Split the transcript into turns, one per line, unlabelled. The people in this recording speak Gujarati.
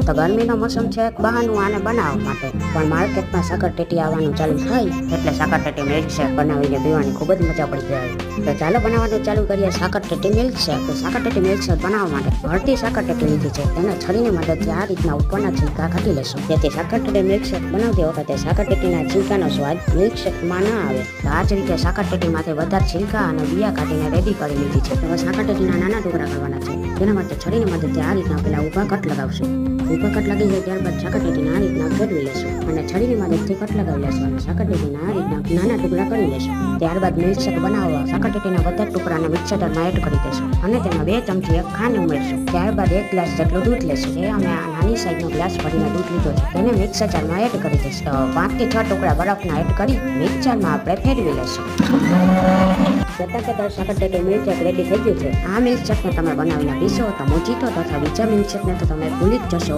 તો ગરમીનો મોસમ છે એક બહાનું આને બનાવવા માટે, પણ માર્કેટમાં સાકરટેટી આવવાનું ચાલુ થાય એટલે સાકરટેટી મિલ્કશેક બનાવીને પીવાની ખૂબ જ મજા પડી જાય. તો ચાલો બનાવવાનું ચાલુ કરીએ સાકરટેટી મિલ્કશેક. તો સાકરટેટી મિલ્કશેક બનાવવા માટે ભરતી સાકરટેટી લીધી છે, તેને છરીની મદદથી આ રીતના ઉપરના છિલકા કાઢી લેશું, જેથી સાકરટેટી મિલ્કશેક બનાવતી વખતે સાકરટેટીના છિલકાનો સ્વાદ મિલ્કશેકમાં ના આવે. તો આ જ રીતે સાકરટેટીમાંથી બધા છિલકા અને બિયા કાઢીને રેડી કરી લીધી છે. હવે સાકરટેટીના નાના ટુકડા કરવાના છે, તેના માટે છરીની મદદથી આ રીતના પેલા ઊભા કટ લગાવશું. ઊભા કટ લાગી જાય ત્યારબાદ સાકરટેટીને આ રીતના ફેરવી લેશું અને છરીની મદદથી કટ લગાવી લેશું અને સાકરટેટીના આ રીતના નાના ટુકડા કરી લેશું. ત્યારબાદ મિલ્કશેક બનાવવા સાકરટેટીના બધા ટુકડાને મિક્સરમાં એડ કરી દેશું અને તેમાં 2 ચમચી એક ખાંડ ઉમેરશું. ત્યારબાદ 1 ગ્લાસ જેટલું દૂધ લેશું. એ અમે આ નાની સાઈઝનો ગ્લાસ ભરીને દૂધ લીધો છે, તેને મિક્સરમાં એડ કરી દઈશું. તો 5 થી 6 ટુકડા બરફના એડ કરી મિક્સરમાં આપણે ફેરવી લેશું. જતા સાકરટેટી મિલ્કશેક રેડી થઈ ગયું છે. આ મિલ્કશેકને તમે બનાવીને પીશો તો મોજીટો તથા બીજા મિલ્કશેકને તો તમે ભૂલી જ જશો.